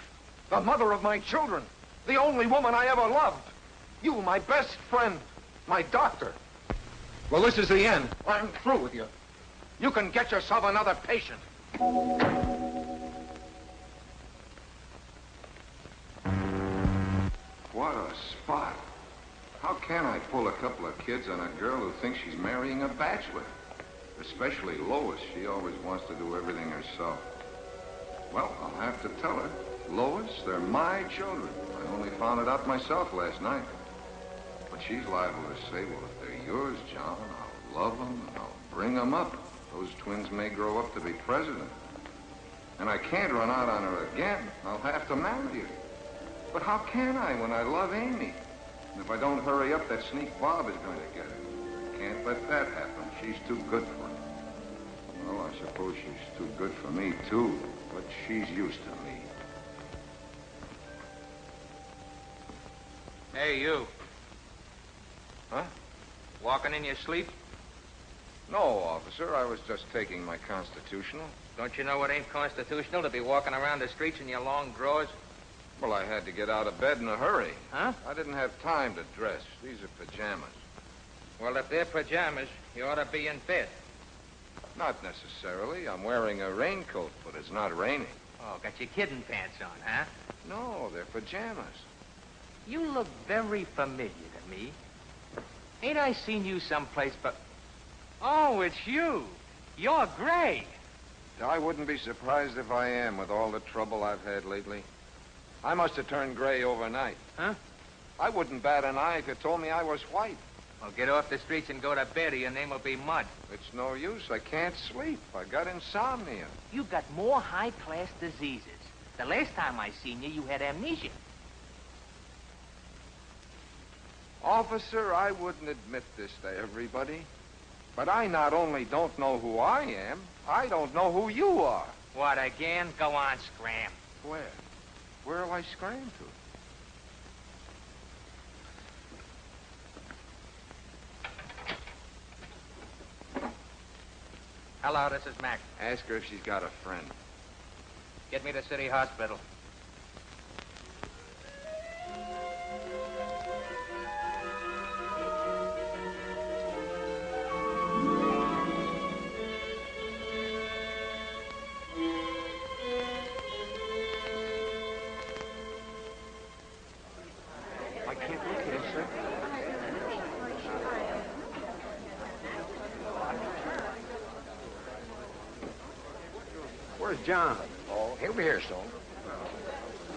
the mother of my children, the only woman I ever loved. You, my best friend, my doctor. Well, this is the end. I'm through with you. You can get yourself another patient. What a spot. How can I pull a couple of kids on a girl who thinks she's marrying a bachelor? Especially Lois. She always wants to do everything herself. Well, I'll have to tell her. Lois, they're my children. I only found it out myself last night. But she's liable to say, well, if they're yours, John, I'll love them and I'll bring them up. Those twins may grow up to be president. And I can't run out on her again. I'll have to marry her. But how can I when I love Amy? And if I don't hurry up, that sneak Bob is going to get her. Can't let that happen. She's too good for him. Well, I suppose she's too good for me, too. But she's used to me. Hey, you. Huh? Walking in your sleep? No, officer. I was just taking my constitutional. Don't you know it ain't constitutional to be walking around the streets in your long drawers? Well, I had to get out of bed in a hurry. Huh? I didn't have time to dress. These are pajamas. Well, if they're pajamas, you ought to be in bed. Not necessarily. I'm wearing a raincoat, but it's not raining. Oh, got your kidding pants on, huh? No, they're pajamas. You look very familiar to me. Ain't I seen you someplace but... Oh, it's you. You're Gray. I wouldn't be surprised if I am with all the trouble I've had lately. I must have turned gray overnight. Huh? I wouldn't bat an eye if you told me I was white. Well, get off the streets and go to bed or your name will be Mud. It's no use. I can't sleep. I got insomnia. You got more high-class diseases. The last time I seen you, you had amnesia. Officer, I wouldn't admit this to everybody, but I not only don't know who I am, I don't know who you are. What, again? Go on, scram. Where? Where'll I scram to? Hello, this is Mac. Ask her if she's got a friend. Get me to City Hospital. I can't look here, sir. Where's John? Oh, he'll be here soon.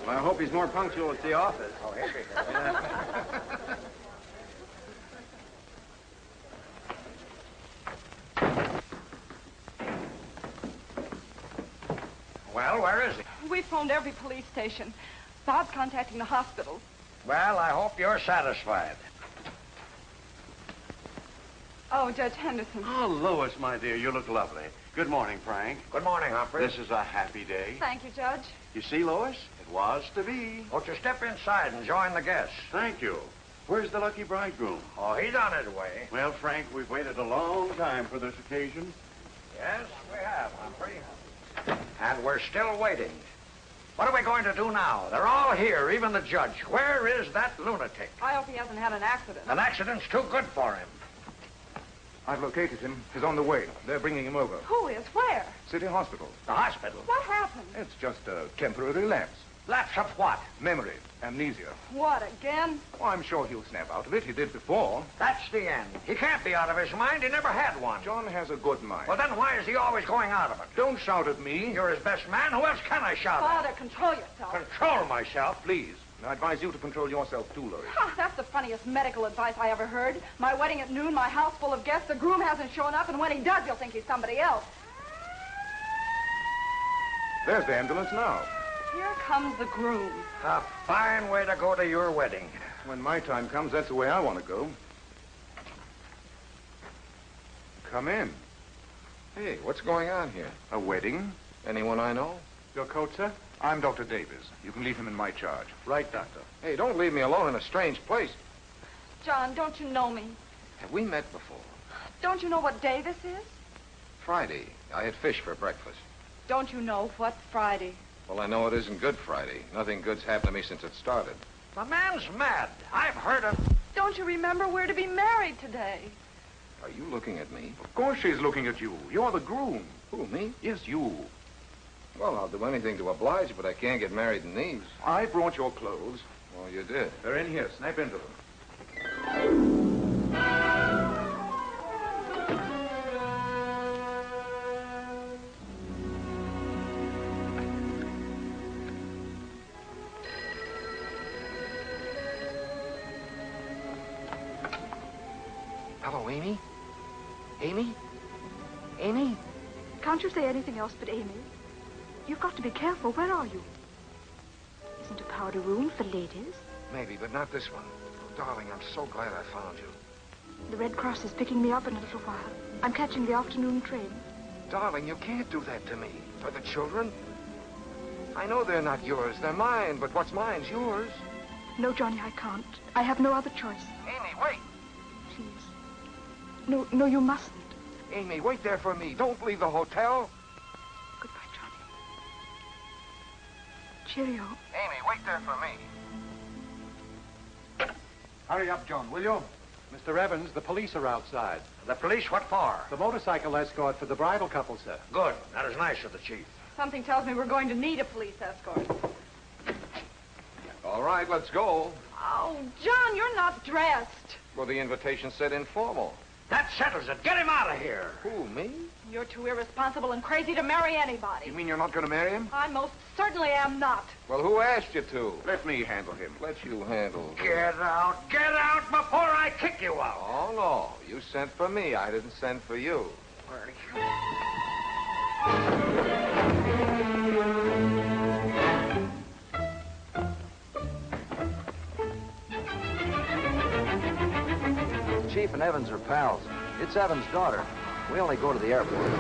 Well, I hope he's more punctual at the office. Oh, he'll be here. Well, where is he? We phoned every police station. Bob's contacting the hospital. Well, I hope you're satisfied. Oh, Judge Henderson. Oh, Lois, my dear, you look lovely. Good morning, Frank. Good morning, Humphrey. This is a happy day. Thank you, Judge. You see, Lois? It was to be. Won't you step inside and join the guests? Thank you. Where's the lucky bridegroom? Oh, he's on his way. Well, Frank, we've waited a long time for this occasion. Yes, we have, Humphrey. And we're still waiting. What are we going to do now? They're all here, even the judge. Where is that lunatic? I hope he hasn't had an accident. An accident's too good for him. I've located him. He's on the way. They're bringing him over. Who is? Where? City Hospital. The hospital? What happened? It's just a temporary lapse. Lapse of what? Memory. Amnesia. What, again? Oh, I'm sure he'll snap out of it. He did before. That's the end. He can't be out of his mind. He never had one. John has a good mind. Well, then why is he always going out of it? Don't shout at me. You're his best man. Who else can I shout at? Father, control yourself. Control myself? Please. I advise you to control yourself, too, Lois. That's the funniest medical advice I ever heard. My wedding at noon, my house full of guests, the groom hasn't shown up, and when he does, you'll think he's somebody else. There's the ambulance now. Here comes the groom. A fine way to go to your wedding. When my time comes, that's the way I want to go. Come in. Hey, what's going on here? A wedding? Anyone I know? Your coat, sir? I'm Dr. Davis. You can leave him in my charge. Right, Doctor. Hey, don't leave me alone in a strange place. John, don't you know me? Have we met before? Don't you know what day this is? Friday. I had fish for breakfast. Don't you know what's Friday? Well, I know it isn't Good Friday. Nothing good's happened to me since it started. The man's mad. I've heard of... Don't you remember we're to be married today? Are you looking at me? Of course she's looking at you. You're the groom. Who, me? Yes, you. Well, I'll do anything to oblige, but I can't get married in these. I brought your clothes. Well, you did. They're in here. Snap into them. Hello, Amy? Amy? Amy? Can't you say anything else but Amy? You've got to be careful. Where are you? Isn't a powder room for ladies? Maybe, but not this one. Oh, darling, I'm so glad I found you. The Red Cross is picking me up in a little while. I'm catching the afternoon train. Darling, you can't do that to me. For the children. I know they're not yours. They're mine, but what's mine's yours. No, Johnny, I can't. I have no other choice. Amy, wait. Please. No, you mustn't. Amy, wait there for me. Don't leave the hotel. Goodbye, Johnny. Cheerio. Amy, wait there for me. Hurry up, John, will you? Mr. Evans, the police are outside. The police? What for? The motorcycle escort for the bridal couple, sir. Good. That is nice of the chief. Something tells me we're going to need a police escort. All right, let's go. Oh, John, you're not dressed. Well, the invitation said informal. That settles it. Get him out of here. Who, me? You're too irresponsible and crazy to marry anybody. You mean you're not going to marry him? I most certainly am not. Well, who asked you to? Let me handle him. Let you handle him. Get out. Get out before I kick you out. Oh, no. You sent for me. I didn't send for you. Chief and Evans are pals. It's Evans' daughter. We only go to the airport.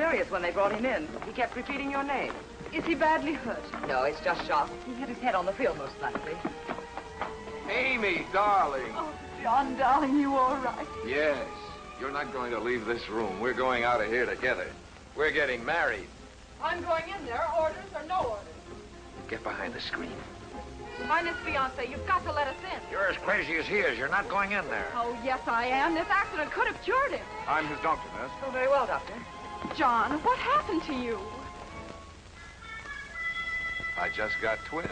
furious when they brought him in. He kept repeating your name. Is he badly hurt? No, it's just shock. He hit his head on the field, most likely. Amy, darling. Oh, John, darling, you all right? Yes. You're not going to leave this room. We're going out of here together. We're getting married. I'm going in there, orders or no orders. Get behind the screen. Highness fiancé, you've got to let us in. You're as crazy as he is. You're not going in there. Oh, yes, I am. This accident could have cured him. I'm his doctor, nurse. Oh, very well, Doctor. John, what happened to you? I just got twins.